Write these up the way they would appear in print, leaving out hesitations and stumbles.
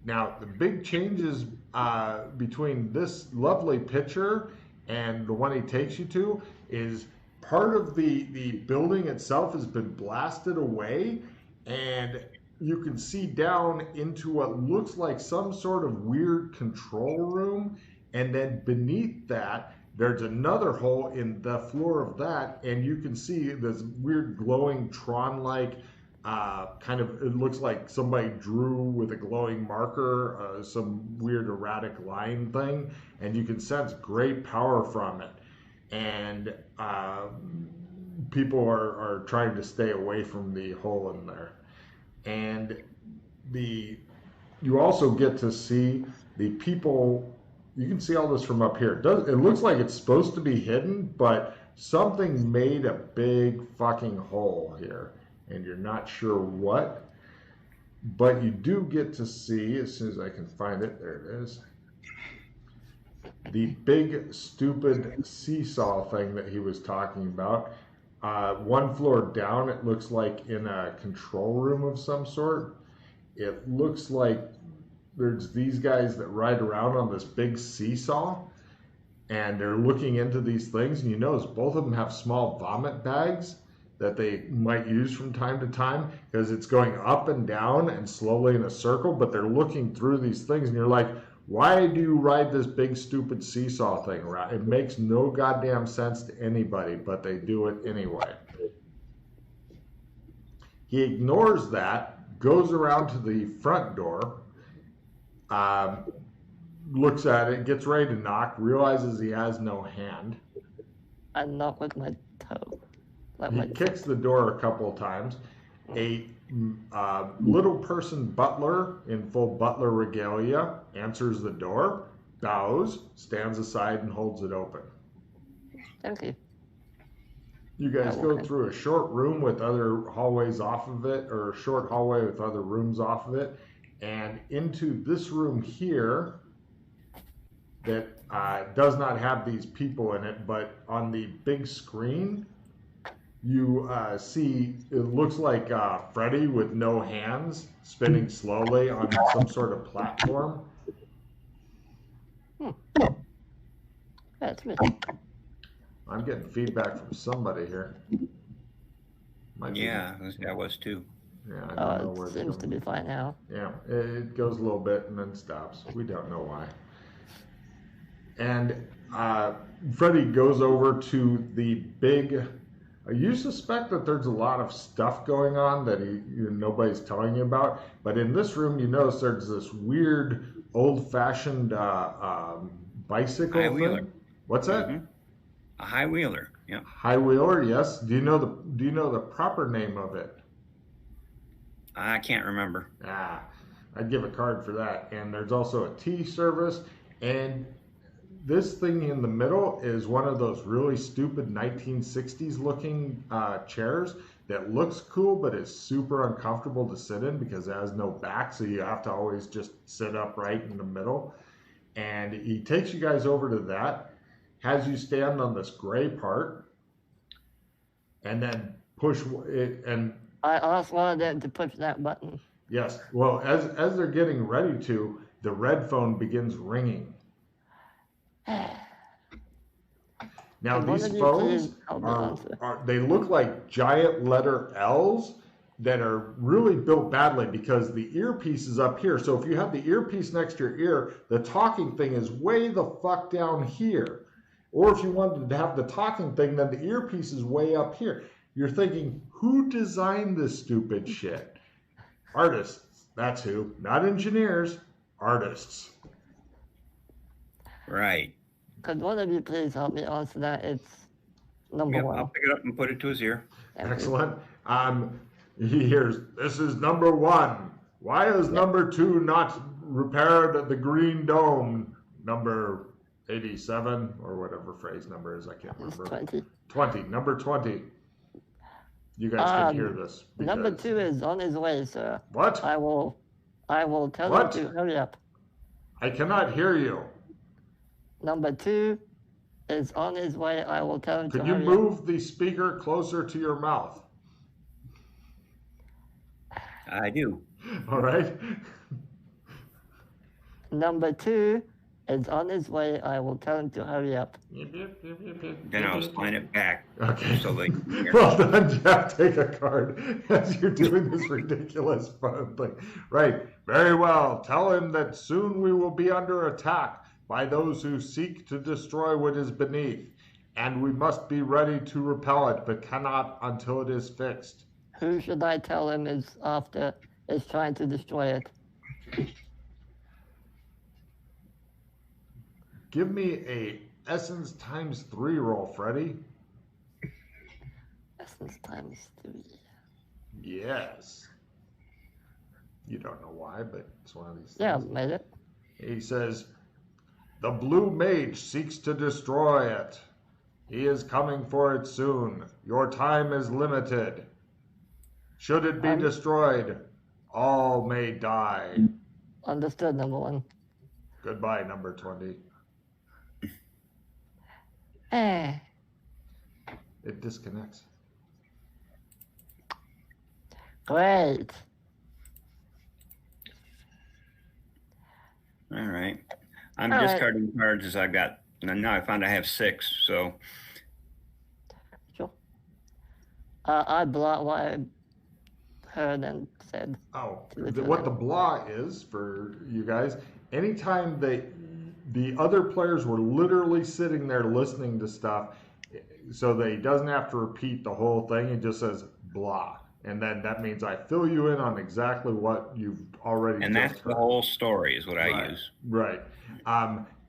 Now, the big changes between this lovely picture and the one he takes you to is part of the building itself has been blasted away, and you can see down into what looks like some sort of weird control room, and then beneath that there's another hole in the floor of that, and you can see this weird glowing Tron-like kind of, it looks like somebody drew with a glowing marker some weird erratic line thing, and you can sense great power from it. And people are trying to stay away from the hole in there. And you also get to see the people. You can see all this from up here. It looks like it's supposed to be hidden, but something made a big fucking hole here, and you're not sure what. But you do get to see, as soon as I can find it, there it is, the big stupid seesaw thing that he was talking about. One floor down, it looks like in a control room of some sort. It looks like there's these guys that ride around on this big seesaw, and they're looking into these things, and you notice both of them have small vomit bags that they might use from time to time, because it's going up and down and slowly in a circle, but they're looking through these things, and you're like, why do you ride this big stupid seesaw thing around? It makes no goddamn sense to anybody, but they do it anyway. He ignores that, goes around to the front door, looks at it, gets ready to knock, realizes he has no hand. I knock with my toe. He kicks the door a couple of times. A little person butler in full butler regalia answers the door, bows, stands aside, and holds it open. Thank you. You guys go through a short room with other hallways off of it, or a short hallway with other rooms off of it, and into this room here that does not have these people in it, but on the big screen, you see, it looks like Freddy with no hands spinning slowly on some sort of platform. That's me. I'm getting feedback from somebody here. Yeah, I was too. Yeah, I don't know where it seems to be fine now. Yeah, it goes a little bit and then stops. We don't know why. And Freddy goes over to the big. You suspect that there's a lot of stuff going on that nobody's telling you about, but in this room you notice there's this weird old-fashioned bicycle thing. What's that? Mm-hmm. A high wheeler. Yeah. High wheeler, yes. Do you know the proper name of it? I can't remember. I'd give a card for that. And there's also a tea service, and this thing in the middle is one of those really stupid 1960s looking chairs that looks cool, but is super uncomfortable to sit in because it has no back, so you have to always just sit upright in the middle. And he takes you guys over to that, has you stand on this gray part, and then push it. And I also wanted them to push that button. Yes. Well, as they're getting ready to, the red phone begins ringing. Now these phones they look like giant letter L's that are really built badly because the earpiece is up here. So if you have the earpiece next to your ear, the talking thing is way the fuck down here. Or if you wanted to have the talking thing, then the earpiece is way up here. You're thinking, who designed this stupid shit? Artists. That's who. Not engineers. Artists. Right. Could one of you please help me answer that? It's number one. I'll pick it up and put it to his ear. Excellent. He hears, this is number one. Why is number two not repaired at the Green Dome? Number 87, or whatever phrase number is, I can't remember. 20. 20, number 20. You guys can hear this. Number two is on his way, sir. What? I will tell him to hurry up. I cannot hear you. Number two is on his way. I will tell him to hurry up. Could you move the speaker closer to your mouth? I do. All right. Number 2 is on his way. I will tell him to hurry up. Then I'll sign it back. Okay. So they can hear. Well done, Jeff. Take a card as you're doing this ridiculous phone thing. Right. Very well. Tell him that soon we will be under attack by those who seek to destroy what is beneath, and we must be ready to repel it, but cannot until it is fixed. Who should I tell him is trying to destroy it? Give me a essence times 3 roll, Freddy. Essence times 3. Yes. You don't know why, but it's one of these things. Yeah, made it. He says, the blue mage seeks to destroy it. He is coming for it soon. Your time is limited. Should it be destroyed, all may die. Understood, number 1. Goodbye, number 20. Eh. It disconnects. Great. All right. I'm All right. discarding cards as I've got. Now I found I have 6. So Sure. I blocked what I heard and said. Oh, To the what the blah is for you guys, anytime the other players were literally sitting there listening to stuff, so that he doesn't have to repeat the whole thing, it just says blah. And then that means I fill you in on exactly what you've already and just that's heard. the whole story is what I Right. use. Right.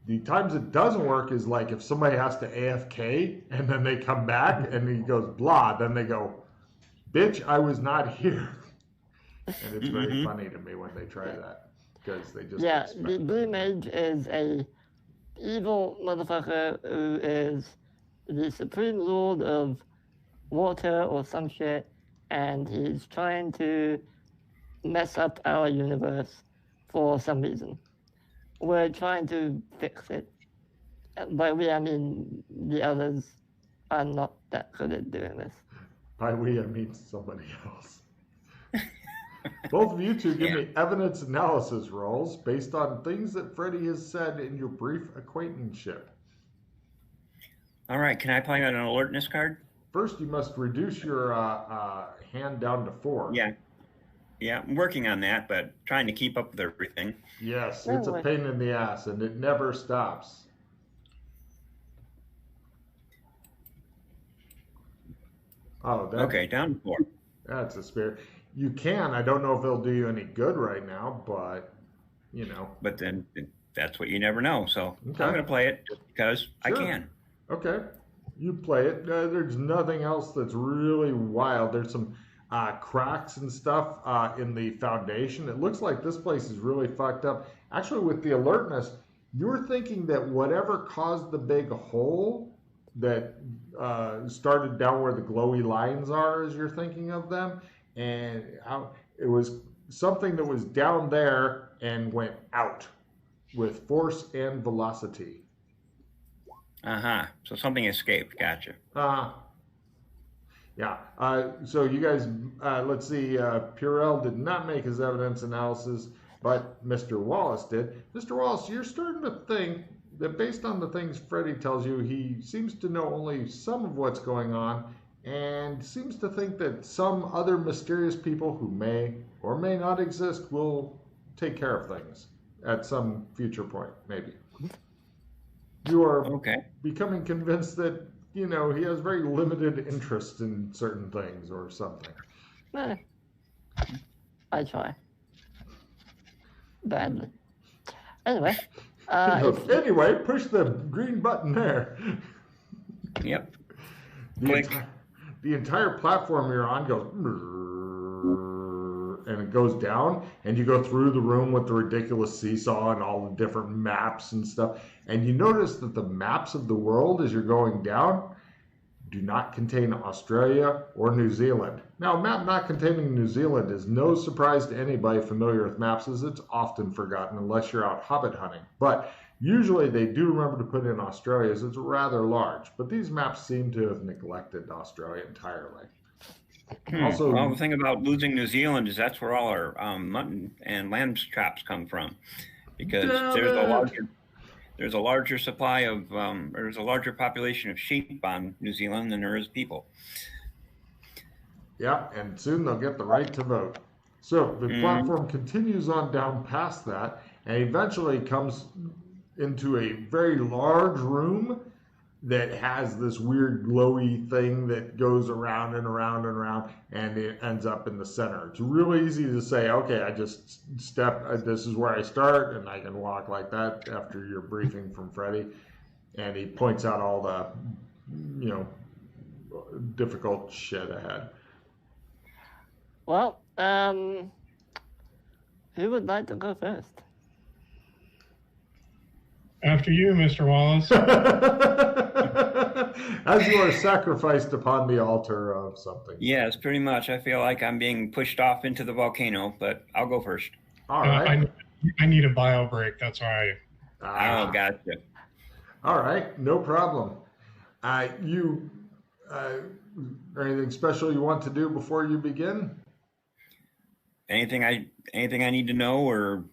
The times it doesn't work is like if somebody has to AFK and then they come back and he goes blah, then they go, bitch, I was not here. And it's very funny to me when they try that because they just Yeah, expect the blue mage is a evil motherfucker who is the supreme lord of water or some shit, and he's trying to mess up our universe for some reason. We're trying to fix it. By we, I mean the others are not that good at doing this. By we, I mean somebody else. Both of you two give me evidence analysis rolls based on things that Freddie has said in your brief acquaintanceship. All right. Can I play an alertness card? First, you must reduce your hand down to 4. Yeah. Yeah, I'm working on that, but trying to keep up with everything. Yes, it's a pain in the ass, and it never stops. Oh, Okay, down to 4. That's a spirit. You can. I don't know if it'll do you any good right now, but, you know. But then that's what you never know. So Okay. I'm going to play it just because I Sure. can. Okay. You play it. There's nothing else that's really wild. There's some cracks and stuff in the foundation. It looks like this place is really fucked up. Actually, with the alertness, you're thinking that whatever caused the big hole that started down where the glowy lines are, as you're thinking of them, and it was something that was down there and went out with force and velocity. So something escaped. Gotcha. Yeah. So you guys, let's see. Purell did not make his evidence analysis, but Mr. Wallace did. Mr. Wallace, you're starting to think that based on the things Freddie tells you, he seems to know only some of what's going on and seems to think that some other mysterious people who may or may not exist will take care of things at some future point, maybe. You are becoming convinced that, you know, he has very limited interest in certain things or something. I try. Badly. Anyway. Anyway, push the green button there. Yep. The entire platform you're on goes and it goes down, and you go through the room with the ridiculous seesaw and all the different maps and stuff, and you notice that the maps of the world as you're going down do not contain Australia or New Zealand. Now, a map not containing New Zealand is no surprise to anybody familiar with maps, as it's often forgotten unless you're out hobbit hunting. But usually they do remember to put in Australia, as it's rather large. But these maps seem to have neglected Australia entirely. Also, well, the thing about losing New Zealand is that's where all our mutton and lamb chops come from. because there's a larger supply of there's a larger population of sheep on New Zealand than there is people. Yeah, and soon they'll get the right to vote. So the platform continues on down past that and eventually comes into a very large room that has this weird glowy thing that goes around and around and around, and it ends up in the center. It's really easy to say, okay, I just this is where I start, and I can walk like that after your briefing from Freddie. And he points out all the, difficult shit ahead. Well, who would like to go first? After you, Mr. Wallace. As you are sacrificed upon the altar of something. Yes, pretty much. I feel like I'm being pushed off into the volcano, but I'll go first. All right. I need a bio break. That's why. Oh, gotcha. All right, no problem. You anything special you want to do before you begin? Anything I need to know, or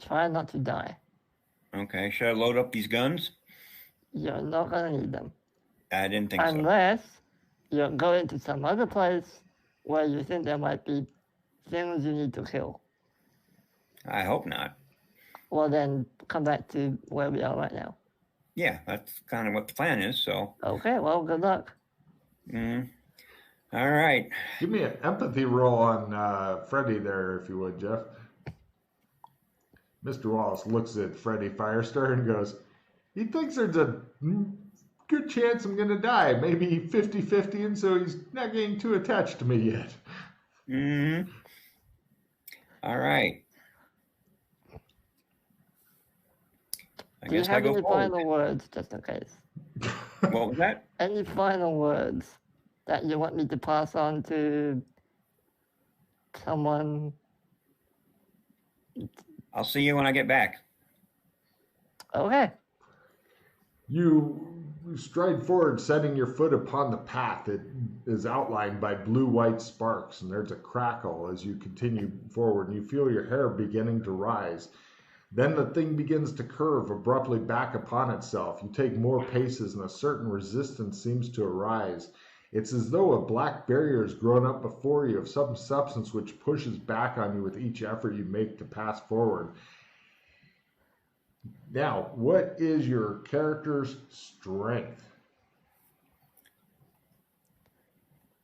Try not to die. okay? Should I load up these guns? You're not gonna need them. I didn't think so. Unless you're going to some other place where you think there might be things you need to kill. I hope not. Well, then come back to where we are right now. Yeah, that's kind of what the plan is. So. Okay, well, good luck. All right. Give me an empathy roll on Freddie there, if you would, Jeff. Mr. Wallace looks at Freddie Firestar and goes, he thinks there's a good chance I'm going to die. Maybe 50-50, and so he's not getting too attached to me yet. All right. Do you have any final words, just in case? What was that? Any final words that you want me to pass on to someone? I'll see you when I get back. Okay. You stride forward, setting your foot upon the path that is outlined by blue-white sparks, and there's a crackle as you continue forward, and you feel your hair beginning to rise. Then the thing begins to curve abruptly back upon itself. You take more paces, and a certain resistance seems to arise. It's as though a black barrier has grown up before you of some substance which pushes back on you with each effort you make to pass forward. Now, what is your character's strength?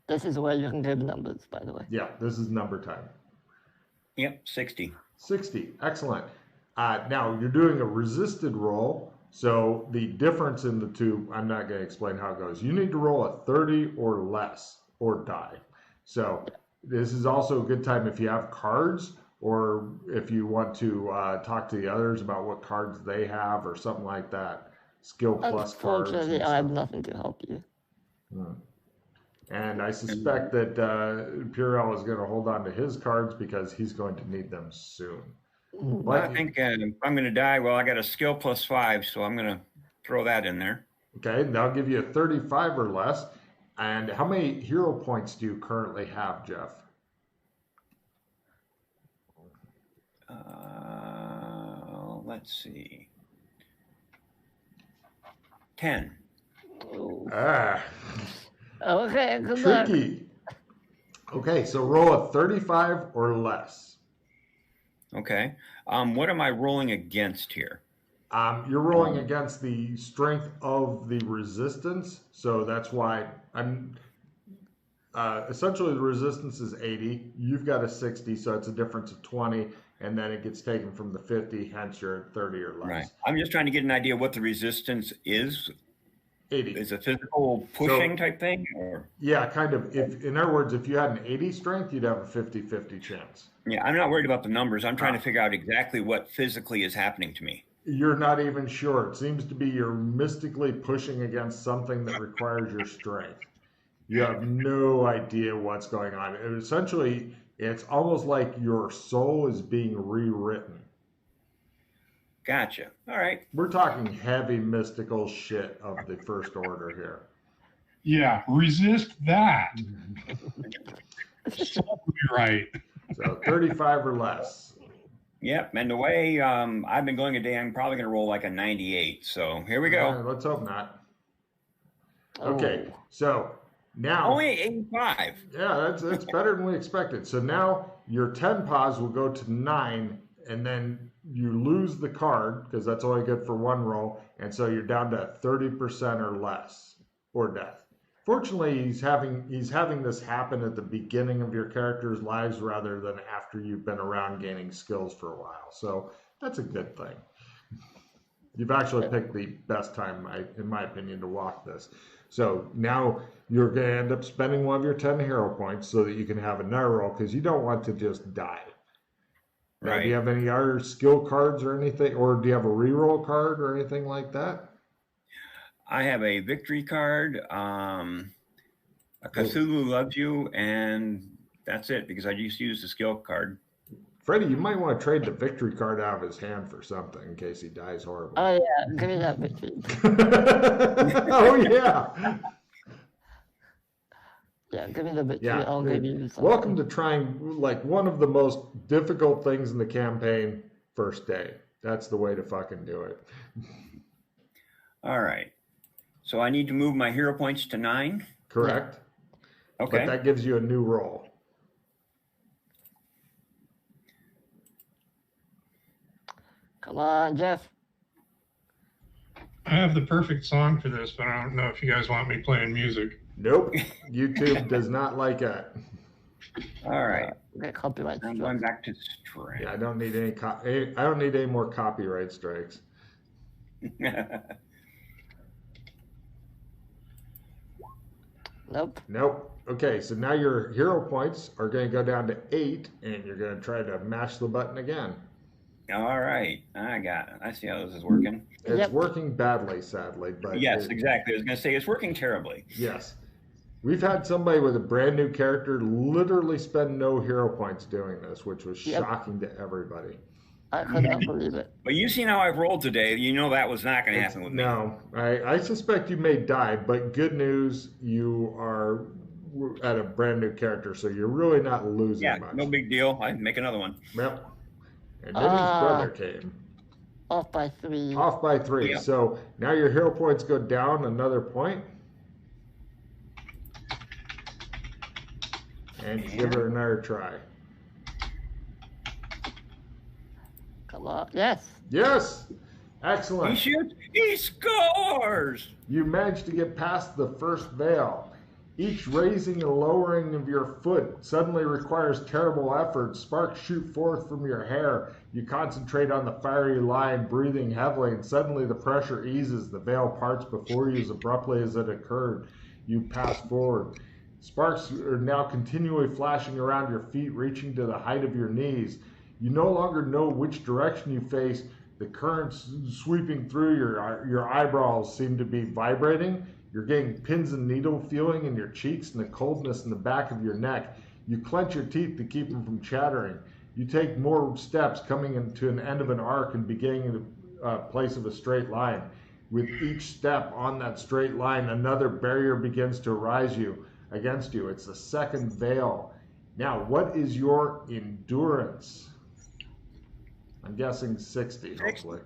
This is where you can give numbers, by the way. Yeah, this is number time. Yep, 60. 60, excellent. Now, you're doing a resisted roll, so the difference in the two, I'm not going to explain how it goes. You need to roll a 30 or less, or die. So this is also a good time if you have cards, or if you want to talk to the others about what cards they have, or something like that. Skill plus cards. Unfortunately, I have nothing to help you. And I suspect that Purell is going to hold on to his cards because he's going to need them soon. Well, I think if I'm going to die, well, I got a skill plus 5, so I'm going to throw that in there. Okay, that'll give you a 35 or less. And how many hero points do you currently have, Jeff? Let's see. 10. Okay, good luck. Tricky. Okay, so roll a 35 or less. Okay. What am I rolling against here? You're rolling against the strength of the resistance, so that's why I'm. Essentially, the resistance is 80. You've got a 60, so it's a difference of 20, and then it gets taken from the 50. Hence, you're at 30 or less. Right. I'm just trying to get an idea what the resistance is. 80. Is a physical pushing type thing, or? Yeah, kind of. If, in other words, if you had an 80 strength, you'd have a 50-50 chance. Yeah, I'm not worried about the numbers. I'm trying to figure out exactly what physically is happening to me. You're not even sure. It seems to be you're mystically pushing against something that requires your strength. You have no idea what's going on. And essentially, it's almost like your soul is being rewritten. Gotcha. All right. We're talking heavy mystical shit of the First Order here. Yeah, resist that. So right. So 35 or less. Yep. And the way I've been going today, I'm probably going to roll like a 98. So here we go. All right, let's hope not. Okay, Oh. so now Only 85. yeah, that's better than we expected. So now your 10 pause will go to 9, and then you lose the card because that's only good for one roll, and so you're down to 30% or less, or death. Fortunately, he's having this happen at the beginning of your character's lives rather than after you've been around gaining skills for a while. So that's a good thing. You've actually picked the best time, in my opinion, to walk this. So now you're going to end up spending one of your 10 hero points so that you can have another roll because you don't want to just die. Now, Right. do you have any other skill cards or anything, or do you have a reroll card or anything like that? I have a victory card, a Cthulhu loves you, and that's it because I just used the skill card. Freddie, you might want to trade the victory card out of his hand for something in case he dies horribly. Oh yeah, give me that victory. Oh yeah. Yeah, give me the victory. Yeah. I'll give you something. Welcome to trying like one of the most difficult things in the campaign first day. That's the way to fucking do it. All right. So I need to move my hero points to 9. Correct. Okay. But that gives you a new roll. Come on, Jeff. I have the perfect song for this, but I don't know if you guys want me playing music. Nope. YouTube does not like it. All right. Okay, copyright I'm strike. going back to strength. Yeah, I don't need I don't need any more copyright strikes. Nope. Nope. Okay, so now your hero points are going to go down to 8, and you're going to try to mash the button again. All right. I got it. I see how this is working. It's Yep. working badly, sadly, but Yes, exactly. I was going to say it's working terribly. Yes. We've had somebody with a brand new character literally spend no hero points doing this, which was Yep. shocking to everybody. I could not believe it. But you seen how I've rolled today. You know that was not going to happen with me. No, I suspect you may die, but good news, you are at a brand new character, so you're really not losing Yeah, much. no big deal. I'd make another one. Yep. And then his brother came. Off by 3. Off by 3. Yeah. So now your hero points go down another point. And you give it another try. Come on. Yes. Yes! He Excellent. shoots. He scores. You managed to get past the first veil. Each raising and lowering of your foot suddenly requires terrible effort. Sparks shoot forth from your hair. You concentrate on the fiery line, breathing heavily, and suddenly the pressure eases. The veil parts before you as abruptly as it occurred. You pass forward. Sparks are now continually flashing around your feet, reaching to the height of your knees. You no longer know which direction you face. The currents sweeping through your eyebrows seem to be vibrating. You're getting pins and needle feeling in your cheeks and the coldness in the back of your neck. You clench your teeth to keep them from chattering. You take more steps, coming into an end of an arc and beginning the place of a straight line. With each step on that straight line, another barrier begins to arise against you. It's the second veil. Now, what is your endurance? I'm guessing 60, hopefully.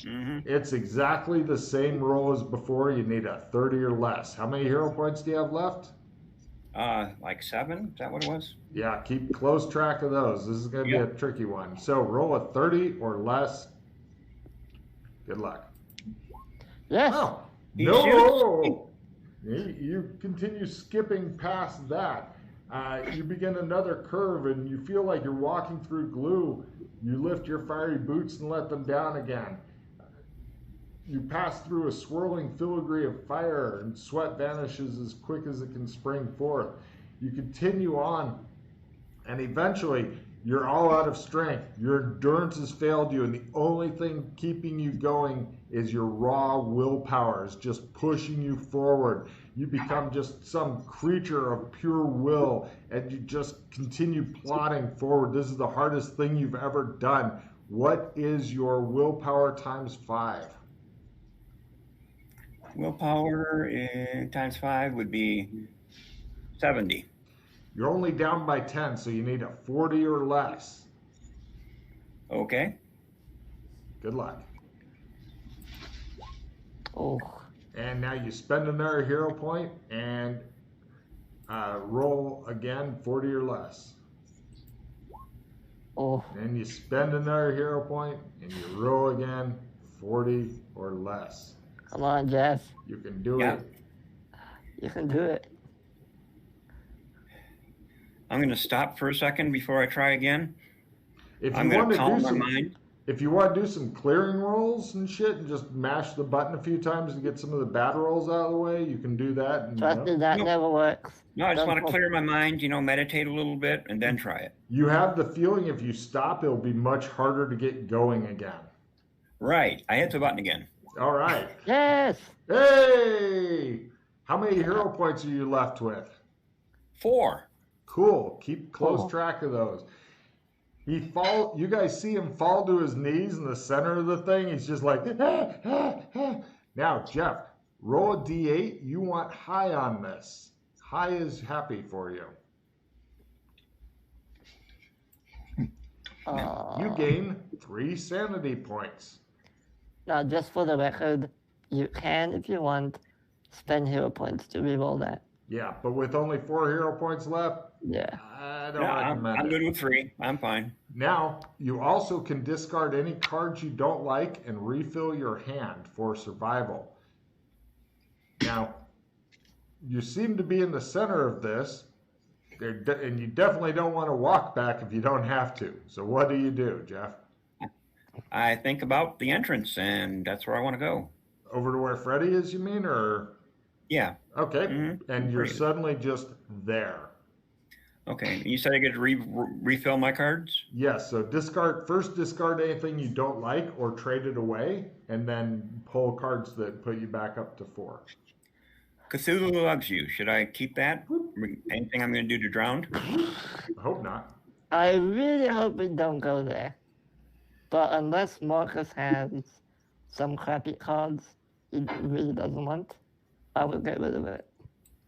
Mm-hmm. It's exactly the same roll as before. You need a 30 or less. How many hero points do you have left? Like 7? Is that what it was? Yeah, keep close track of those. This is going to be a tricky one. So roll a 30 or less. Good luck. Yes. Oh, He no! You continue skipping past that. You begin another curve and you feel like you're walking through glue. You lift your fiery boots and let them down again. You pass through a swirling filigree of fire and sweat vanishes as quick as it can spring forth. You continue on and eventually you're all out of strength. Your endurance has failed you and the only thing keeping you going is your raw willpower, is just pushing you forward. You become just some creature of pure will and you just continue plodding forward. This is the hardest thing you've ever done. What is your willpower times 5? Willpower times 5 would be 70. You're only down by 10, so you need a 40 or less. Okay. Good luck. Oh, And now you spend another hero point and roll again 40 or less. oh, Then you spend another hero point and you roll again 40 or less. come on, Jeff. You can do Yeah. it. You can do it. I'm going to stop for a second before I try again. If I'm you going want to to do calm my some, mind. if you want to do some clearing rolls and shit, and just mash the button a few times to get some of the bad rolls out of the way, you can do that. And, Trust me, that No. never works. No, I just Don't want to fall- clear my mind, meditate a little bit and then try it. you have the feeling if you stop, it'll be much harder to get going again. Right. I hit the button again. All right. Yes. Hey! How many hero points are you left with? 4. Cool. Keep close Cool. track of those. You guys see him fall to his knees in the center of the thing. He's just like, ah, ah, ah. Now, Jeff, roll a d8. You want high on this. High is happy for you. You gain 3 sanity points. Now, just for the record, you can, if you want, spend hero points to reroll that. Yeah, but with only 4 hero points left, Yeah. I don't Yeah, recommend I'm it. good with 3. I'm fine. Now, you also can discard any cards you don't like and refill your hand for survival. Now, you seem to be in the center of this, and you definitely don't want to walk back if you don't have to. So what do you do, Jeff? I think about the entrance, and that's where I want to go. Over to where Freddy is, you mean, or? Yeah. Okay, Mhm. and you're Great. suddenly just there. Okay. You said I get to refill my cards? Yes, so first discard anything you don't like or trade it away, and then pull cards that put you back up to 4. Cthulhu loves you. Should I keep that? Anything I'm going to do to drown? I hope not. I really hope we don't go there. But unless Marcus has some crappy cards he really doesn't want, I will get rid of it.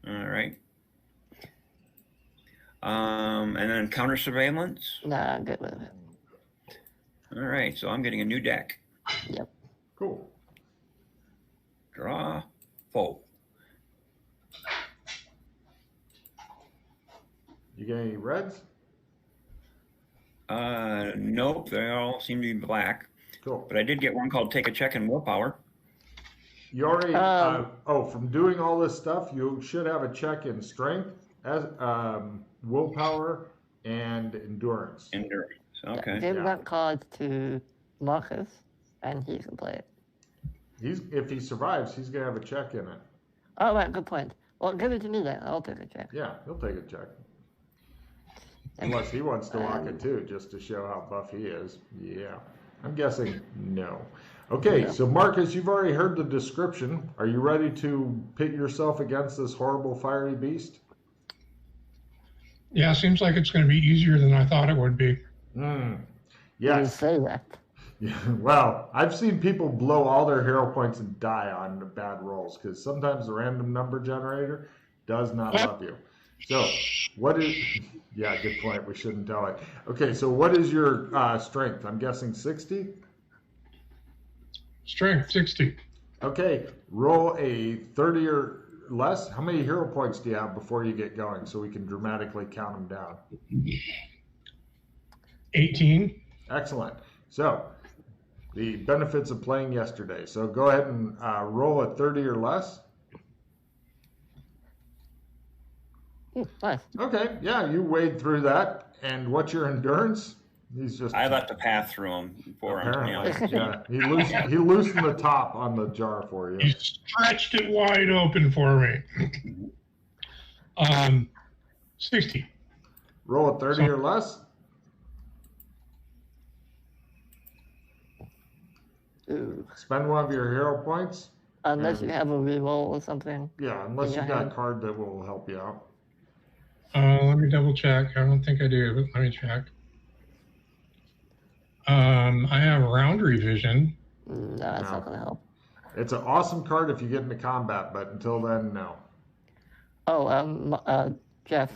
All right. And then counter surveillance. Nah, get rid of it. All right. So I'm getting a new deck. Yep. Cool. Draw. Fold. You get any reds? Nope. They all seem to be black. Cool. But I did get one called Take a Check in Willpower. You already, Um, from doing all this stuff, you should have a check in strength, as willpower, and endurance. Endurance. Okay. Give Yeah. that card to Marcus, and he can play it. If he survives, he's gonna have a check in it. Oh, right, good point. Well, give it to me then. I'll take a check. Yeah, he'll take a check. Unless he wants to lock it too, just to show how buff he is. Yeah. I'm guessing no. Okay, Yeah. so Marcus, you've already heard the description. Are you ready to pit yourself against this horrible fiery beast? Yeah, seems like it's going to be easier than I thought it would be. You Yes. say that. Yeah, well, I've seen people blow all their hero points and die on the bad rolls because sometimes the random number generator does not love you. So, what is? Yeah, good point. We shouldn't tell it. Okay, so what is your strength? I'm guessing 60. Strength 60. Okay, roll a 30 or less. How many hero points do you have before you get going, so we can dramatically count them down? 18. Excellent. So, the benefits of playing yesterday. So go ahead and roll a 30 or less. Nice. Okay, yeah, you wade through that. And what's your endurance? He's just I left a path through them for him. apparently. Yeah, he loosened the top on the jar for He you. stretched it wide open for me. 60. Roll a 30 or less. Ooh. Spend one of your hero points. Unless you have a reroll or something. Yeah, unless In you your got a hand. card that will help you out. Let me double check. I don't think I do, but let me check. I have round revision. No, that's No. not going to help. It's an awesome card if you get into combat, but until then, no. Oh, Jeff,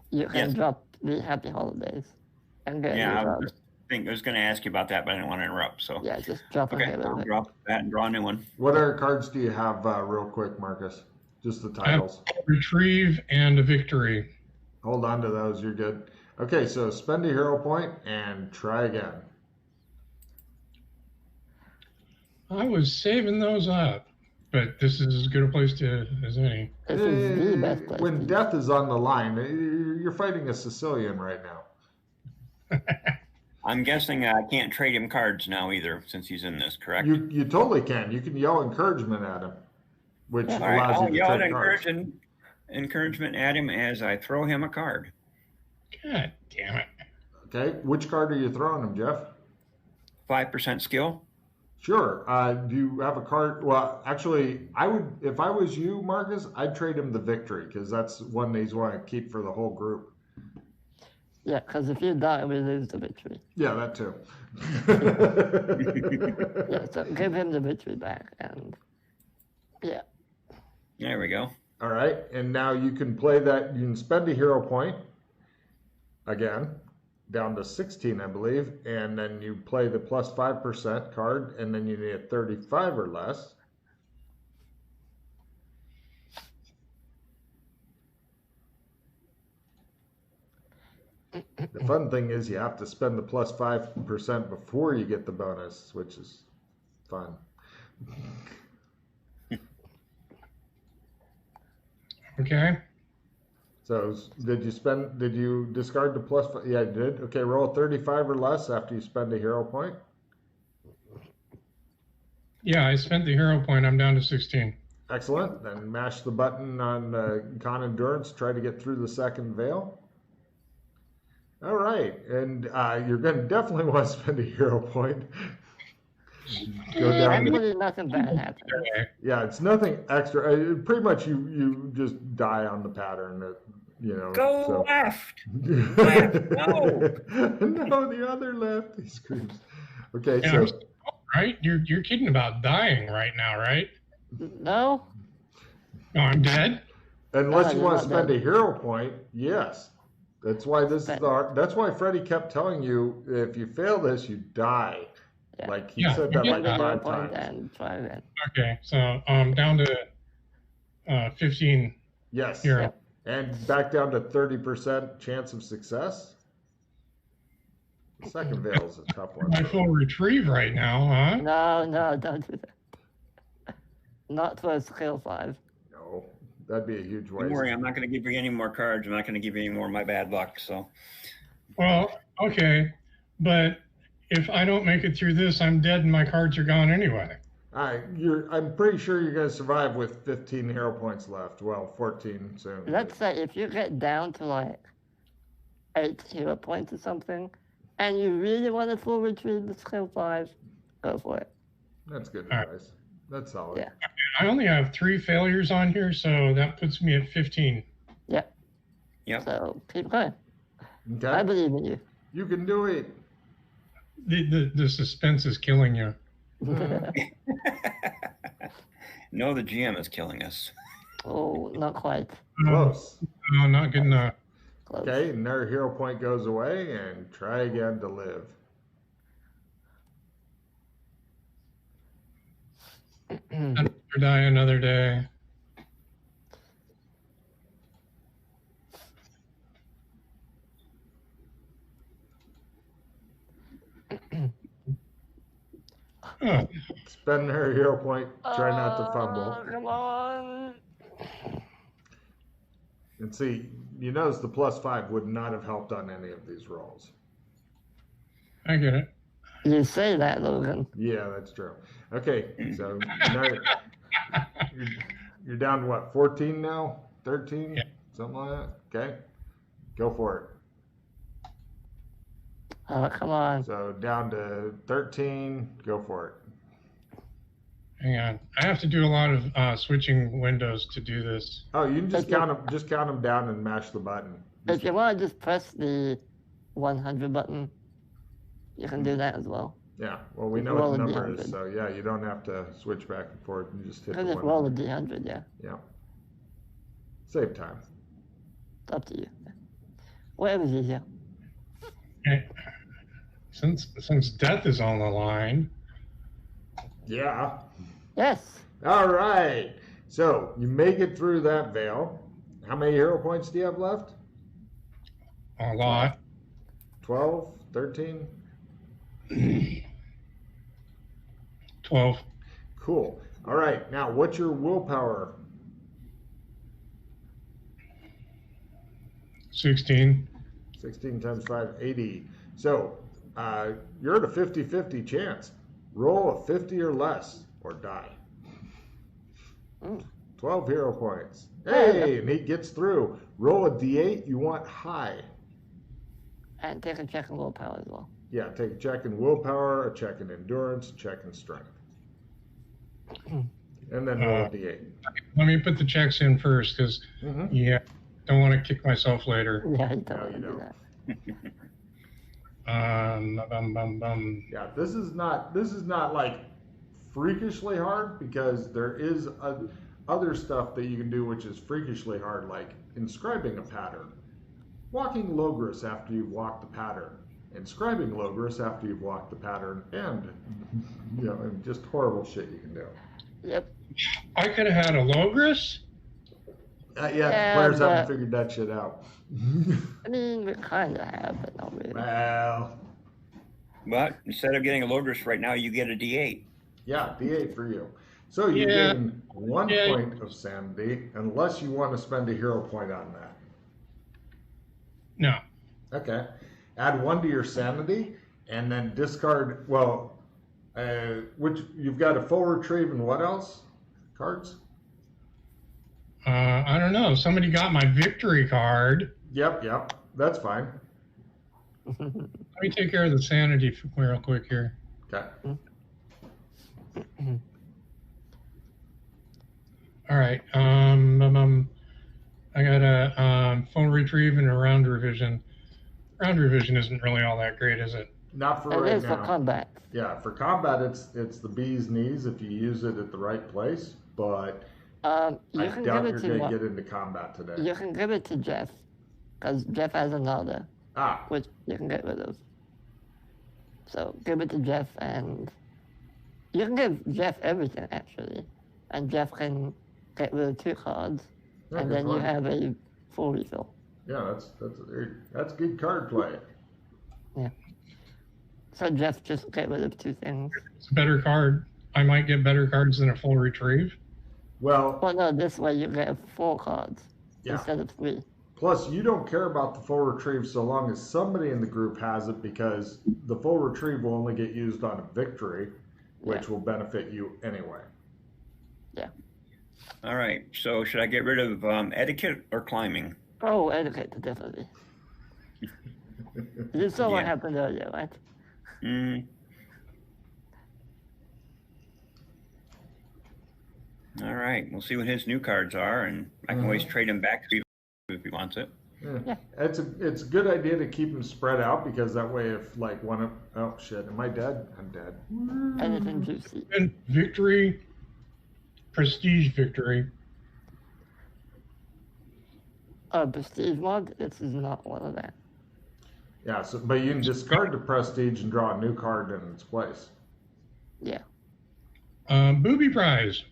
you can Yes. drop the Happy Holidays and get a Yeah, new I was card. just was going to ask you about that, but I didn't want to interrupt. So Yeah, just drop okay, ahead of I'll it. drop that and draw a new one. What other cards do you have, real quick, Marcus? Just the titles. Retrieve and a victory. Hold on to those. You're good. Okay, so spend a hero point and try again. I was saving those up, but this is as good a place as any. This is the best place. When to- death is on the line, you're fighting a Sicilian right now. I'm guessing I can't trade him cards now either, since he's in this, correct? You totally can. You can yell encouragement at him, which All right, allows I'll you to yell trade cards. encouragement at him as I throw him a card. God damn it. Okay, which card are you throwing him, Jeff? 5% skill. Sure. Do you have a card? Well, actually, I would, if I was you, Marcus, I'd trade him the victory because that's one he's want to keep for the whole group. Yeah, because if you die, we lose the victory. Yeah, that too. Yeah, so give him the victory back, and yeah. There we go. All right, and now you can play that. You can spend a hero point again, down to 16, I believe, and then you play the plus 5% card, and then you need a 35 or less. The fun thing is you have to spend the plus 5% before you get the bonus, which is fun. Okay. So did you discard the plus? Yeah, you did. Okay, roll a 35 or less after you spend a hero point. Yeah, I spent the hero point. I'm down to 16. Excellent. Then mash the button on con endurance. Try to get through the second veil. All right, and you're going to definitely want to spend a hero point. Go down. Hopefully nothing bad happens. Yeah, it's nothing extra. Pretty much, you just die on the pattern. That Go so. left. Left. No. No, the other left. He screams. Okay, Yeah, so right? You're kidding about dying right now, right? No? No, I'm dead. unless you you're want to not spend dead. a hero point, yes. That's why this is that's why Freddie kept telling you if you fail this, you die. Yeah. Like he Yeah, said that yeah. like Spend a hero 5 point times. and try again. Okay, so down to 15 Yes. hero. Yep. And back down to 30% chance of success. The second veil is a tough one. My full retrieve right now, huh? No, don't do that. Not for skill 5. No, that'd be a huge Don't waste. worry, I'm not going to give you any more cards. I'm not going to give you any more of my bad luck. So Well, okay, but if I don't make it through this, I'm dead and my cards are gone anyway. I'm pretty sure you're going to survive with 15 hero points left. Well, 14 soon. Let's say if you get down to like 8 hero points or something, and you really want to full retrieve the skill 5, go for it. That's good All right. advice. That's solid. Yeah. I only have 3 failures on here, so that puts me at 15. Yep. So keep going. I Okay. believe in you. You can do it. The suspense is killing you. No, the GM is killing us. Oh, not quite. Close. No, not good enough. Close. Okay, another hero point goes away, and try again to live. Another die another day. Oh, Spend their hero point. Try not to fumble. Come on. And see, you notice the plus 5 would not have helped on any of these rolls. I get it. You say that, Logan. Yeah, that's true. Okay, so now you're down to what, 14 now? 13? Yeah. Something like that? Okay, go for it. Oh, come on. So down to 13, go for it. Hang on. I have to do a lot of switching windows to do this. Oh, you can just Okay. count them down and mash the button. If you want to just press the 100 button, you can do that as well. Yeah, well, we know Roll what the a number D100. is, so yeah, you don't have to switch back and forth. You just hit You can the just roll a 100. D100, yeah. Yeah. Save time. It's up to you. Whatever's easier. Okay. Since death is on the line. Yeah. Yes. All right. So you make it through that veil. How many hero points do you have left? A lot. 12, 13? 12. Cool. All right. Now, what's your willpower? 16. 16 times 5, 80. So you're at a 50-50 chance. Roll a 50 or less or die. 12 hero points. Hey, and he gets through. Roll a d8. You want high. And take a check in willpower as well. Yeah, take a check in willpower, a check in endurance, a check in strength. And then roll a d8. Let me put the checks in first, because, yeah, don't want to kick myself later. Yeah, you don't want to do that. Yeah, this is not like freakishly hard, because there is other stuff that you can do which is freakishly hard, like inscribing a pattern, walking Logris after you've walked the pattern, inscribing Logris after you've walked the pattern, and and just horrible shit you can do. Yep. I could have had a Logris? Yeah, players haven't figured that shit out. I mean, we kind of have, but not really. Well, But instead of getting a Logris right now, you get a D8. yeah, d8 for you. So you gain 1 point of sanity, unless you want to spend a hero point on that. No. Okay. Add 1 to your sanity, and then discard, which you've got a full retrieve and what else? Cards? I don't know. Somebody got my victory card. Yep. That's fine. Let me take care of the sanity real quick here. Okay. All right. I got a full retrieve and a round revision. Round revision isn't really all that great, is it? Not for It right is now. for combat. Yeah, for combat, it's the bee's knees if you use it at the right place, but You I can doubt give it you're to going to get into combat today. You can give it to Jeff, because Jeff has another, Ah, which you can get rid of. So give it to Jeff, and you can give Jeff everything actually, and Jeff can get rid of 2 cards, yeah, and good then you point. have a full refill. Yeah, that's good card play. So Jeff just get rid of 2 things. It's a better card. I might get better cards than a full retrieve. Well, Well, no, this way you get 4 cards Yeah. instead of 3. plus you don't care about the full retrieve so long as somebody in the group has it, because the full retrieve will only get used on a victory, which will benefit you anyway. All right. So should I get rid of etiquette or climbing? Oh, etiquette, definitely. You saw what Yeah. happened earlier, right? All right. We'll see what his new cards are, and I can always trade him back to you if he wants it. Yeah. It's a good idea to keep them spread out, because that way if like one of, oh shit, am I dead? I'm dead. Anything juicy. And victory, prestige victory. Prestige mod, this is not one of that. Yeah, so but you can discard the prestige and draw a new card in its place. Yeah. Booby prize.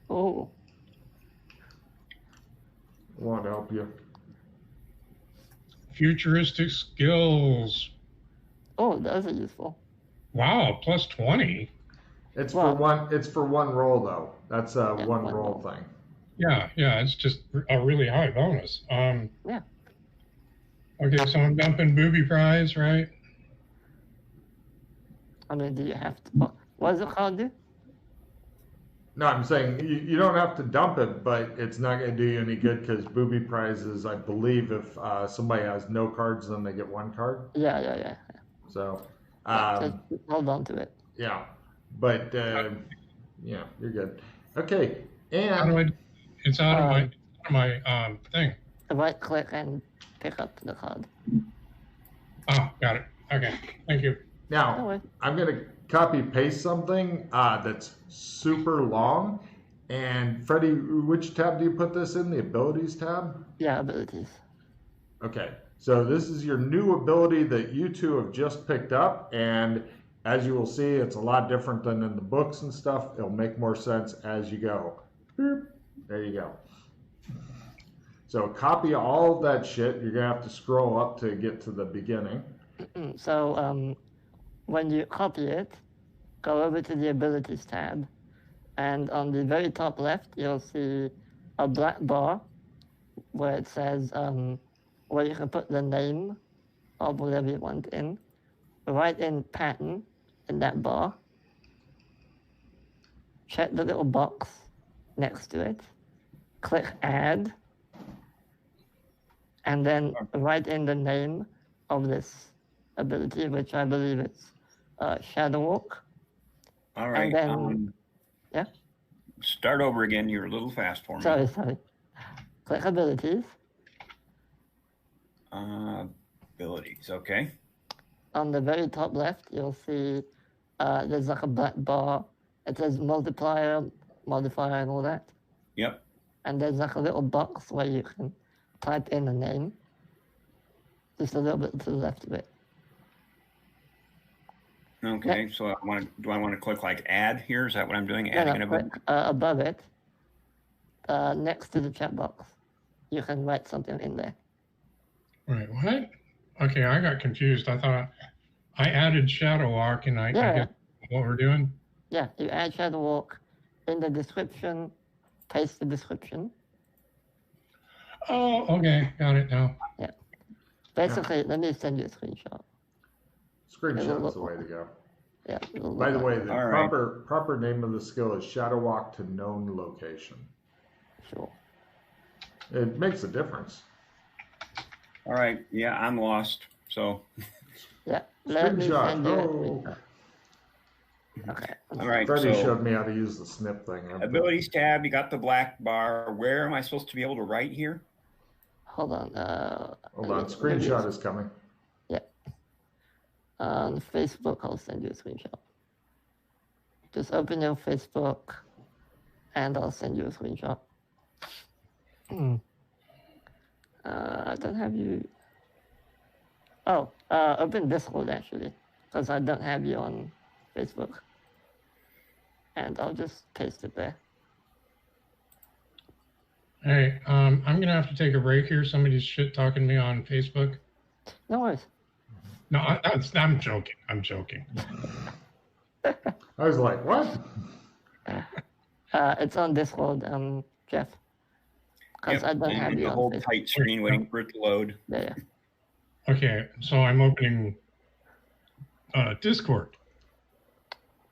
Oh, I want to help you. Futuristic skills. oh, those are useful. Wow, plus 20. It's Well- for one. It's for one roll though. That's a one one roll roll. thing. Yeah, it's just a really high bonus. Yeah. Okay, so I'm dumping booby prize, right? I mean, do you have to? What does it called do? No, I'm saying you don't have to dump it, but it's not going to do you any good, because booby prizes, I believe, if somebody has no cards, then they get 1 card. Yeah. So, Just hold on to it. yeah, but yeah, you're good. Okay, How do and I? It's out of my thing. Right click and pick up the card. Oh, got it. Okay, thank you. No now way. I'm going to copy paste something that's super long. And Freddie, which tab do you put this in? The abilities tab? Yeah, abilities. Okay, so this is your new ability that you two have just picked up, and as you will see, it's a lot different than in the books and stuff. It'll make more sense as you go. Boop. There you go. So copy all of that shit. You're gonna have to scroll up to get to the beginning. So when you copy it, go over to the Abilities tab, and on the very top left, you'll see a black bar where it says where you can put the name of whatever you want in. Write in pattern in that bar. Check the little box next to it. Click add. And then write in the name of this ability, which I believe is Shadow Walk. All right. And then, yeah. Start over again. You're a little fast for me. Sorry. Click abilities. Abilities. Okay. On the very top left, you'll see there's like a black bar. It says multiplier, modifier, and all that. Yep. And there's like a little box where you can type in a name. Just a little bit to the left of it. Okay. Next. So do I want to click like add here? Is that what I'm doing? Adding an ability? Above it, next to the chat box, you can write something in there. Wait, what? Okay, I got confused. I thought I added Shadow Walk, and I get what we're doing. Yeah, you add Shadow Walk in the description, paste the description. Oh, okay, got it now. Yeah. Basically, let me send you a screenshot. Screenshot's the way to go. Yeah. By the way, the All proper name of the skill is Shadow Walk to known location. Sure. It makes a difference. All right. Yeah, I'm lost. So. Yeah. Let me Screenshot. send you a screenshot. Okay. All right. Freddie so, showed me how to use the snip thing. Abilities tab. You got the black bar. Where am I supposed to be able to write here? Hold on. Hold on. Screenshot is coming. Yeah. On Facebook, I'll send you a screenshot. Just open your Facebook, and I'll send you a screenshot. I don't have you. Oh, open Discord actually, because I don't have you on Facebook. And I'll just paste it there. Hey, I'm gonna have to take a break here. Somebody's shit talking me on Facebook. No worries. No, I'm joking. I'm joking. I was like, what? It's on Discord, Jeff. Because I don't have you the on whole Facebook. tight screen waiting for it to load. Yeah. Okay, so I'm opening Discord.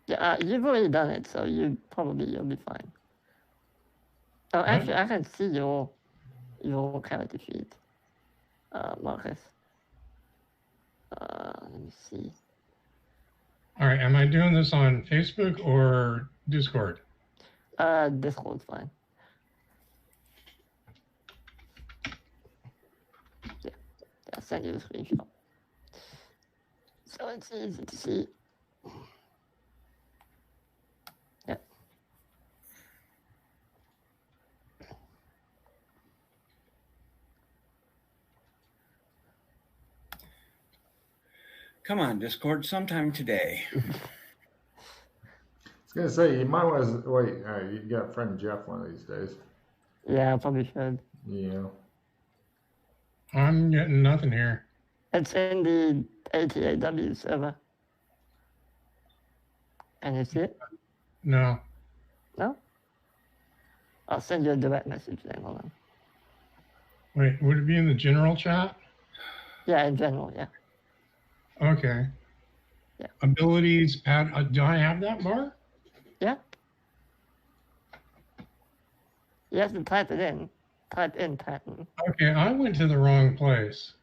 Yeah, you've already done it, so you'll be fine. Oh, actually, I can see your character sheet, Marcus. Let me see. All right, am I doing this on Facebook or Discord? Discord's fine. Yeah, I'll send you a screenshot. So it's easy to see. Yeah. Come on, Discord, sometime today. I was gonna say you might want to wait. You got a friend Jeff one of these days. Yeah, I probably should. Yeah. I'm getting nothing here. It's in the ATAW server. Can you see it? No. No? I'll send you a direct message then. Hold on. Wait, would it be in the general chat? Yeah, in general, yeah. Okay. Yeah. Abilities, do I have that bar? Yeah. You have to type it in. Type in pattern. Okay, I went to the wrong place.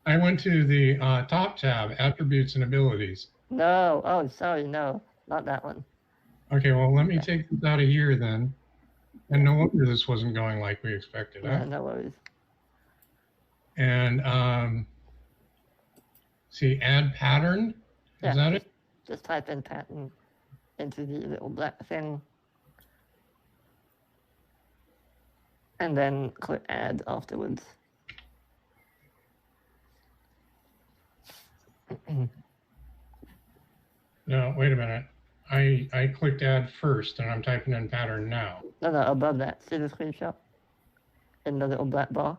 I went to the top tab, attributes and abilities. No. Oh, sorry. No, not that one. Okay, well, let me take this out of here then. And no wonder this wasn't going like we expected. Yeah, Huh? no worries. And see, add pattern. Is that it? Just type in pattern into the little black thing. And then click add afterwards. No, wait a minute. I clicked add first, and I'm typing in pattern now. No, above that. See the screenshot? In the little black bar?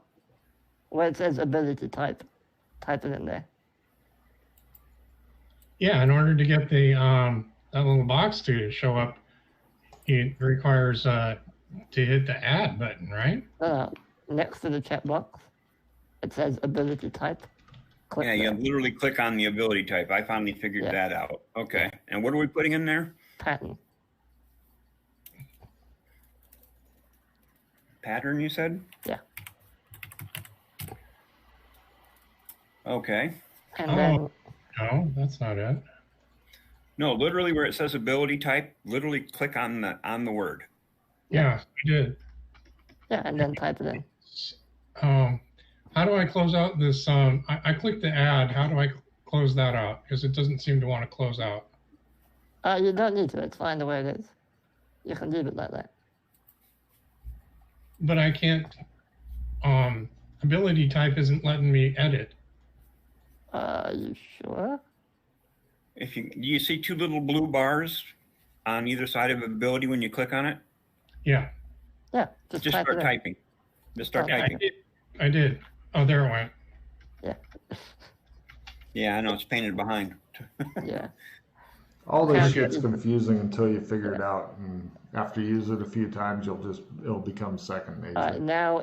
Where it says ability type. Type it in there. Yeah, in order to get the that little box to show up, it requires to hit the add button, right? No. Next to the checkbox, it says ability type. Click Yeah, you there. literally click on the ability type. I finally figured that out. Okay. And what are we putting in there? Pattern. Pattern, you said? Yeah. Okay. And then No, that's not it. No, literally where it says ability type, literally click on the word. Yeah, I did. yeah, and then type it in. How do I close out this? I clicked the add. How do I close that out? Because it doesn't seem to want to close out. You don't need to. It's fine the way it is. You can leave it like that. But I can't. Ability type isn't letting me edit. You sure? If do you see two little blue bars on either side of ability when you click on it? Yeah. Yeah, Just type start it in. typing. Just start Oh, typing. I did. Oh, there it went. Yeah. Yeah, I know it's painted behind. Yeah. All this Okay. shit's confusing until you figure it out, and after you use it a few times, it'll become second nature. Now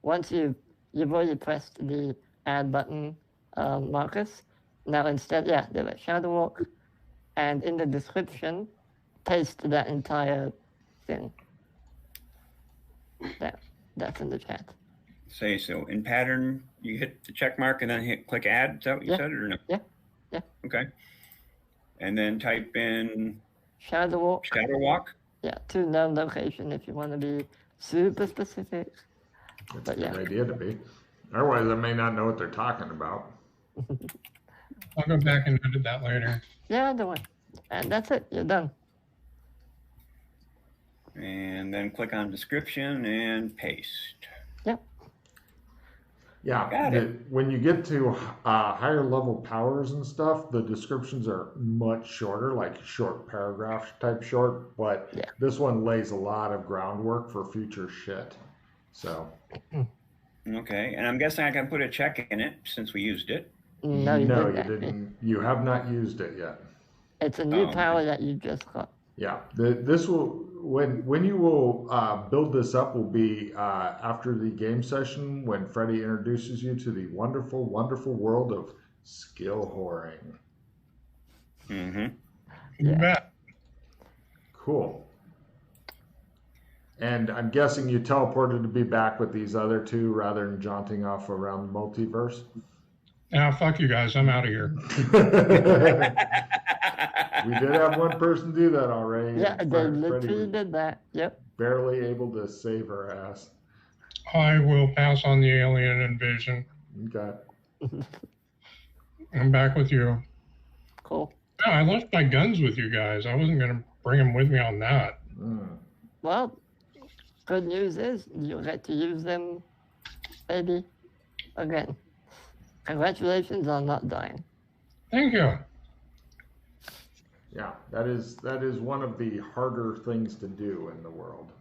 once you've already pressed the add button, Marcus. Now instead, do it. Shadow walk, and in the description, paste that entire thing. That's in the chat. Say so in pattern, you hit the check mark and then click add. Is that what you said or no? Yeah. Okay. And then type in Shadow walk. shadow walk. Yeah, to known location if you want to be super specific. It's But a good idea to be. Otherwise, I may not know what they're talking about. I'll go back and edit that later. Yeah, don't worry. And that's it. You're done. And then click on description and paste. Yep. Yeah, Got it. when you get to higher level powers and stuff, the descriptions are much shorter, like short paragraph type short. But this one lays a lot of groundwork for future shit. So. Okay, and I'm guessing I can put a check in it since we used it. No, you didn't. You have not used it yet. It's a new power that you just got. Yeah, this will when you will build this up will be after the game session when Freddie introduces you to the wonderful, wonderful world of skill whoring. Mm-hmm. You bet. Cool. And I'm guessing you teleported to be back with these other two rather than jaunting off around the multiverse. Ah, fuck you guys. I'm out of here. We did have one person do that already. Yeah, they Freddie literally was did that. Yep. barely able to save her ass. I will pass on the alien invasion. Okay. I'm back with you. Cool. Yeah, I left my guns with you guys. I wasn't going to bring them with me on that. Well, good news is you get to use them, maybe, again. Congratulations on not dying. Thank you. Yeah, that is one of the harder things to do in the world.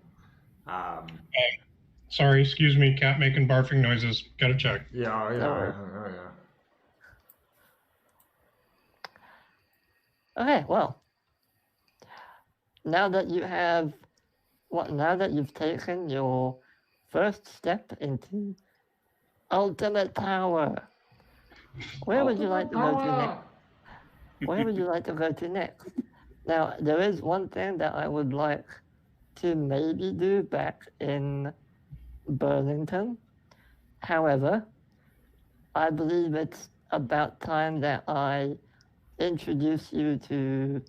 Sorry, excuse me, cat making barfing noises. Gotta check. Yeah. Okay, well, now that you've taken your first step into ultimate power, where would you like to go to next? Where would you like to go to next? Now, there is one thing that I would like to maybe do back in Burlington. However, I believe it's about time that I introduce you to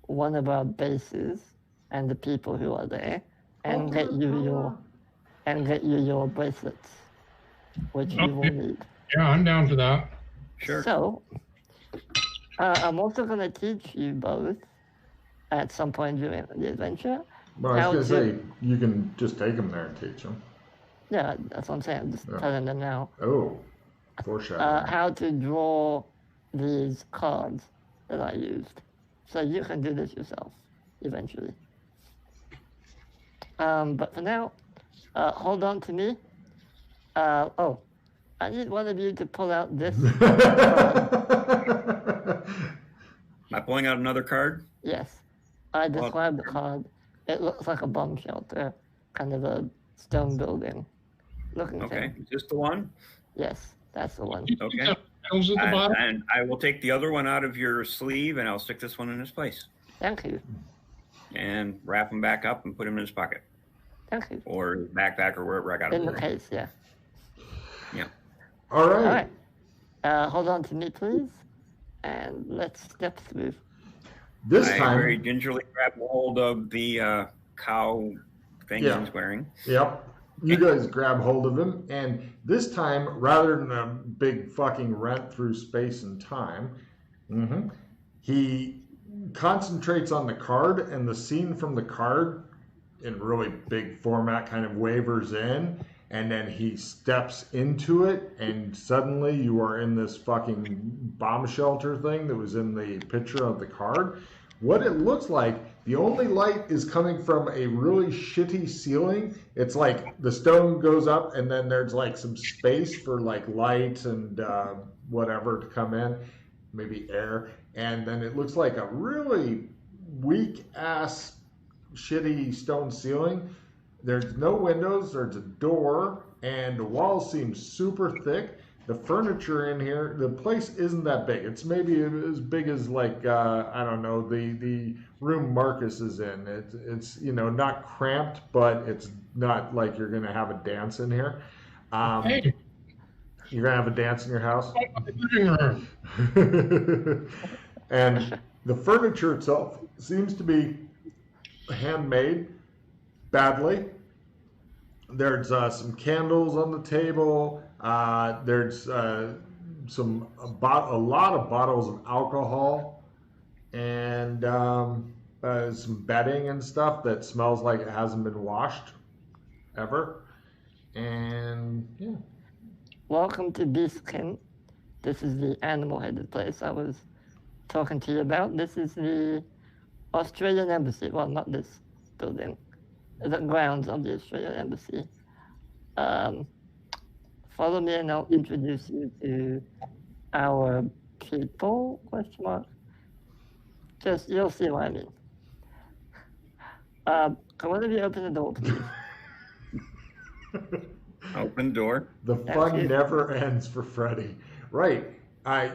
one of our bases and the people who are there, and get you your bracelets, which you will need. Yeah, I'm down for that. Sure. So, I'm also going to teach you both at some point during the adventure. Well, I was going to say, you can just take them there and teach them. Yeah, that's what I'm saying. I'm just telling them now. Oh, foreshadowing. How to draw these cards that I used. So you can do this yourself eventually. But for now, hold on to me. Oh, I need one of you to pull out this. Am I pulling out another card? Yes. I described the card. It looks like a bomb shelter, kind of a stone building looking Okay, thing. is this the one? Yes, that's the one. Okay. Pedals at the bottom. And I will take the other one out of your sleeve and I'll stick this one in his place. Thank you. And wrap him back up and put him in his pocket. Thank you. Or his backpack or wherever I got him. In the case, yeah. Yeah. All right. All right. Hold on to me, please. And let's step through. This I time, very gingerly grab hold of the cow thing Yeah. he's wearing. Yep. You guys grab hold of him, and this time, rather than a big fucking rent through space and time, he concentrates on the card, and the scene from the card, in really big format, kind of wavers in, and then he steps into it, and suddenly you are in this fucking bomb shelter thing that was in the picture of the card. What it looks like, the only light is coming from a really shitty ceiling. It's like the stone goes up and then there's like some space for like light and whatever to come in, maybe air. And then it looks like a really weak ass shitty stone ceiling. There's no windows, there's a door, and the walls seem super thick. The furniture in here, the place isn't that big. It's maybe as big as like I don't know, the room Marcus is in. It's you know, not cramped, but it's not like you're gonna have a dance in here. Hey, You're gonna have a dance in your house. living room. And the furniture itself seems to be handmade badly. There's some candles on the table. There's a lot of bottles of alcohol and some bedding and stuff that smells like it hasn't been washed ever. And yeah. Welcome to Beastkin. This is the animal-headed place I was talking to you about. This is the Australian Embassy. Well, not this building. The grounds of the Australian Embassy. Follow me and I'll introduce you to our people, question mark. Just, you'll see what I mean. Can one of you open the door, please? Open door. The That's fun it. never ends for Freddy. Right.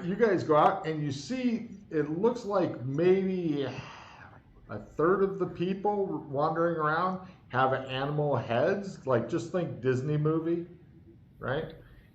You guys go out and you see it looks like maybe a third of the people wandering around have animal heads. Like, just think Disney movie, right?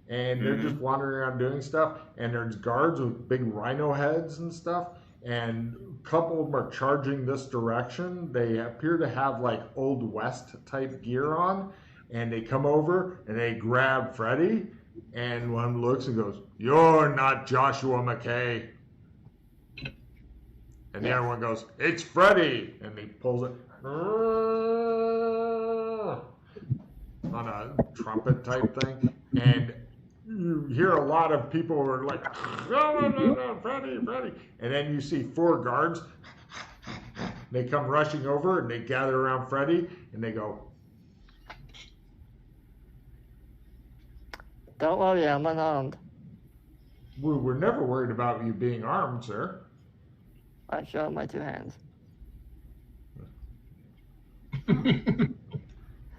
And they're just wandering around doing stuff. And there's guards with big rhino heads and stuff. And a couple of them are charging this direction. They appear to have like Old West type gear on. And they come over and they grab Freddy. And one looks and goes, "You're not Joshua McKay." And the other one goes, "It's Freddy." And he pulls it on a trumpet type thing. And you hear a lot of people who are like, "No, Freddy, Freddy." And then you see 4 guards. They come rushing over and they gather around Freddy and they go, Don't worry, I'm unarmed. "We're never worried about you being armed, sir." I show my 2 hands.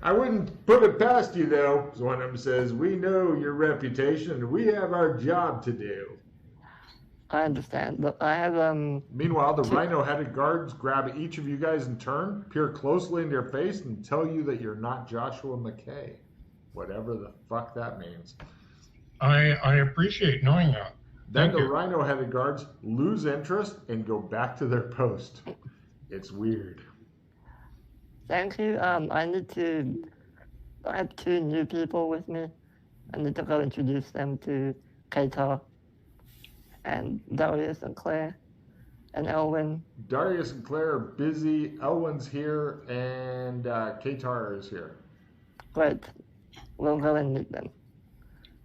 "I wouldn't put it past you, though." One of them says, "We know your reputation and we have our job to do." I understand. Look, I have, Meanwhile, the rhino-headed guards grab each of you guys in turn, peer closely into your face, and tell you that you're not Joshua McKay. Whatever the fuck that means. I appreciate knowing that. Then Thank the you. rhino-headed guards lose interest and go back to their post. It's weird. thank you. I have 2 new people with me. I need to go introduce them to Katar and Darius and Claire and Elwin. Darius and Claire are busy. Elwin's here, and Katar is here. Great. We'll go and meet them.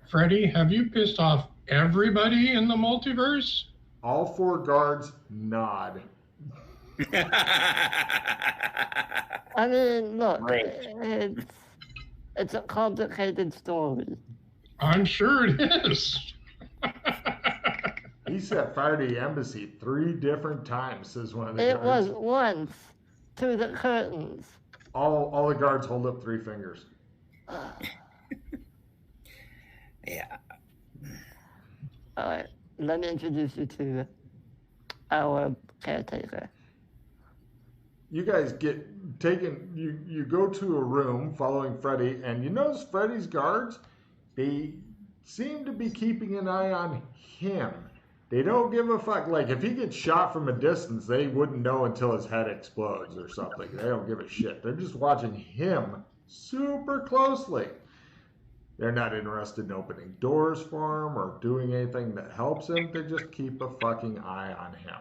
Freddy, have you pissed off everybody in the multiverse? All 4 guards nod. I mean, look, Right. it's a complicated story. I'm sure it is. He set fire to the embassy 3 different times, says one of the It guards. was once to the curtains. All the guards hold up 3 fingers. Yeah. All right, let me introduce you to our caretaker. You guys get taken. You go to a room following Freddy, and you notice Freddy's guards. They seem to be keeping an eye on him. They don't give a fuck. Like, if he gets shot from a distance, they wouldn't know until his head explodes or something. They don't give a shit. They're just watching him super closely. They're not interested in opening doors for him or doing anything that helps him. They just keep a fucking eye on him.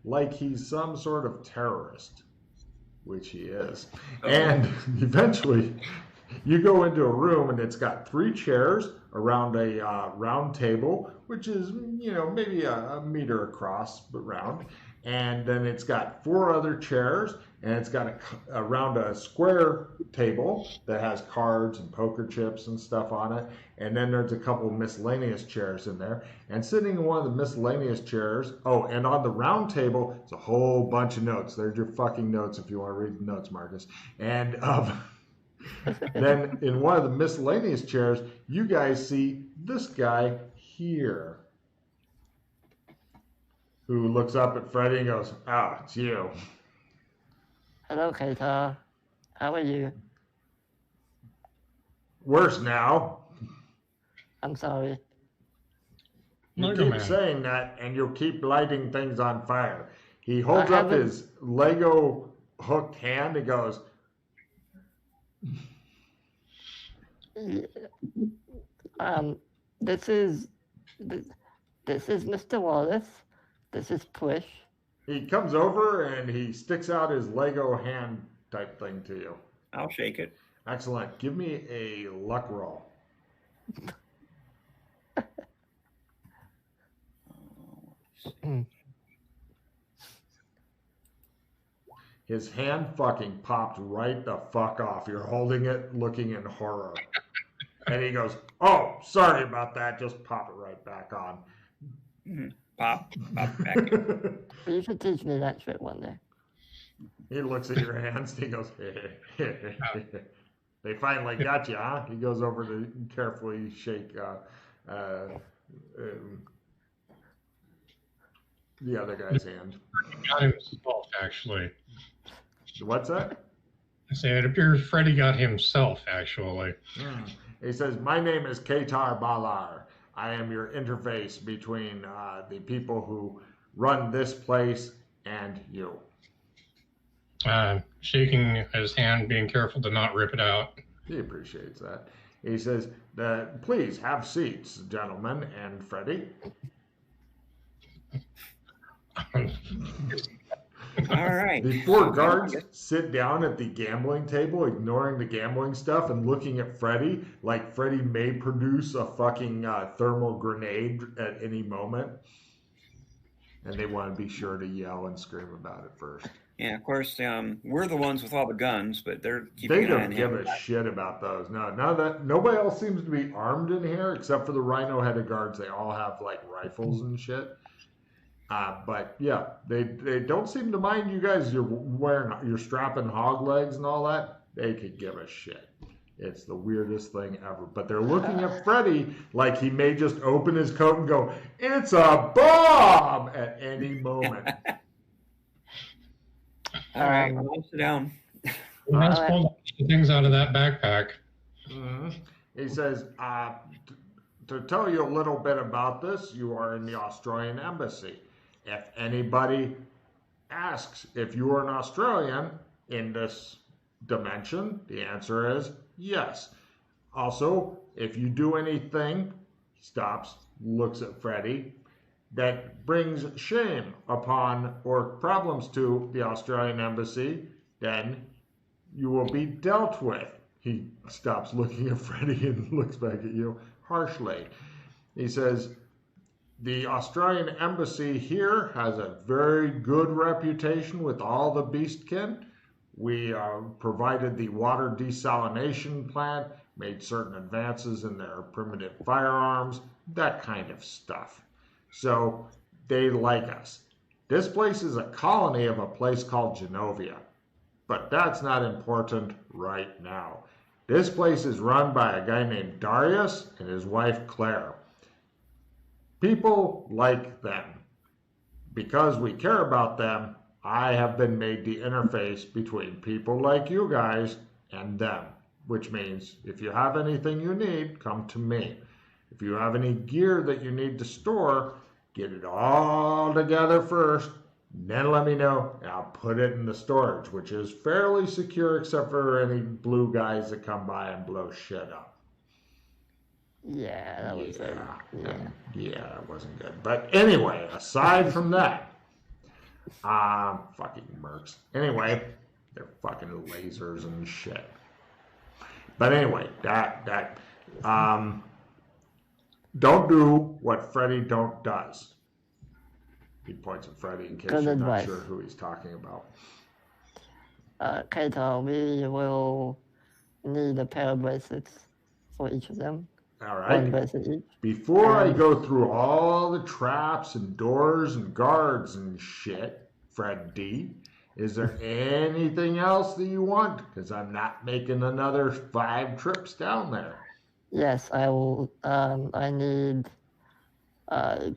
Like he's some sort of terrorist, which he is. And eventually, you go into a room and it's got 3 chairs around a round table, which is, maybe a meter across, but round. And then it's got 4 other chairs, and it's got around a square table that has cards and poker chips and stuff on it. And then there's a couple miscellaneous chairs in there. And sitting in one of the miscellaneous chairs, and on the round table, it's a whole bunch of notes. There's your fucking notes if you want to read the notes, Marcus. And then in one of the miscellaneous chairs, you guys see this guy here, who looks up at Freddy and goes, "Oh, it's you." Hello, Katar. How are you? Worse now. I'm sorry. You Lego keep Man. saying that, and you'll keep lighting things on fire. He holds I up haven't- his Lego hooked hand and goes, This is Mr. Wallace. This is Push. he comes over and he sticks out his Lego hand type thing to you. I'll shake it. Excellent. Give me a luck roll. His hand fucking popped right the fuck off. You're holding it, looking in horror. And he goes, "Oh, sorry about that. Just pop it right back on." Pop back. You should teach me that trick one day. He looks at your hands and he goes, "They finally got you, huh?" He goes over to carefully shake the other guy's hand. Got himself, actually. What's that? I say it appears Freddy got himself, actually. He says, "My name is Katar Balar. I am your interface between the people who run this place and you." Shaking his hand, being careful to not rip it out. He appreciates that. He says, "Please have seats, gentlemen, and Freddy." All right. The 4 guards sit down at the gambling table, ignoring the gambling stuff and looking at Freddy like Freddy may produce a fucking thermal grenade at any moment. And they want to be sure to yell and scream about it first. Yeah, of course, we're the ones with all the guns, but they're keeping They an eye don't on give him. a shit about those. No, nobody else seems to be armed in here except for the rhino-headed guards. They all have like rifles and shit. But yeah, they don't seem to mind you guys. You're strapping hog legs and all that. They could give a shit. It's the weirdest thing ever. But they're looking at Freddy like he may just open his coat and go, "It's a bomb!" at any moment. All right, I'll sit down. He has pulled some things out of that backpack. He says, to tell you a little bit about this, you are in the Australian embassy. If anybody asks if you are an Australian in this dimension, the answer is yes. Also, if you do anything, he stops, looks at Freddy, that brings shame upon or problems to the Australian embassy, then you will be dealt with. He stops looking at Freddy and looks back at you harshly. He says, The Australian embassy here has a very good reputation with all the beastkin. We provided the water desalination plant, made certain advances in their primitive firearms, that kind of stuff. So they like us. This place is a colony of a place called Genovia, but that's not important right now. This place is run by a guy named Darius and his wife Claire. People like them. Because we care about them, I have been made the interface between people like you guys and them, which means if you have anything you need, come to me. If you have any gear that you need to store, get it all together first, then let me know, and I'll put it in the storage, which is fairly secure except for any blue guys that come by and blow shit up. Yeah, that was it wasn't good. But anyway, aside from that, fucking mercs. Anyway, they're fucking lasers and shit. But anyway, don't do what Freddy don't does. He points at Freddy in case you're not sure who he's talking about. Kato, we will need a pair of bracelets for each of them. All right. Before I go through all the traps and doors and guards and shit, Fred D, is there anything else that you want? Because I'm not making another 5 trips down there. Yes, I will. I need.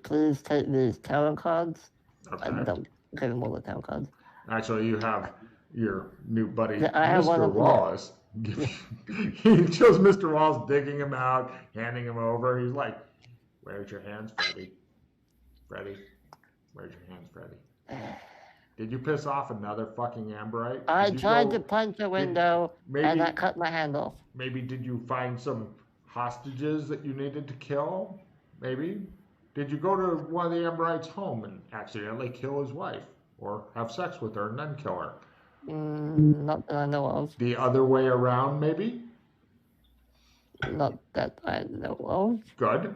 Please take these tarot cards. Okay. Don't give them all the tarot cards. Actually, you have your new buddy, I have Mr. Wallace. He shows Mr. Wallace digging him out, handing him over. He's like, "Where's your hands, Freddy? Freddy, where's your hands, Freddy? Did you piss off another fucking Amberite? I tried to punch a window and I cut my hand off. Maybe did you find some hostages that you needed to kill? Maybe? Did you go to one of the Amberite's home and accidentally kill his wife? Or have sex with her and then kill her? Not that I know of. The other way around, maybe? Not that I know of. Good.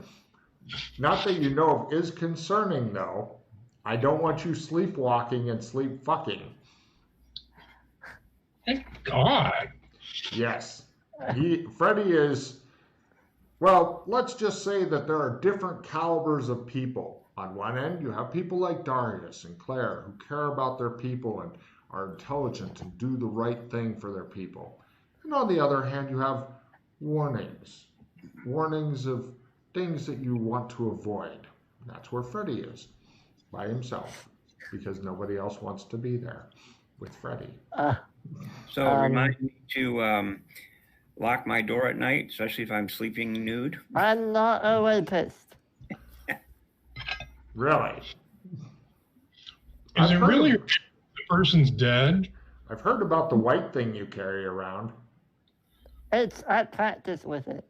Not that you know of is concerning, though. I don't want you sleepwalking and sleep fucking. Thank God. Yes. Freddy is... Well, let's just say that there are different calibers of people. On one end, you have people like Darius and Claire who care about their people and are intelligent and do the right thing for their people. And on the other hand, you have warnings. Warnings of things that you want to avoid. And that's where Freddy is, by himself, because nobody else wants to be there with Freddy. So remind me to lock my door at night, especially if I'm sleeping nude. I'm not a rapist. Really? Is it really the person's dead? I've heard about the white thing you carry around. I practice with it.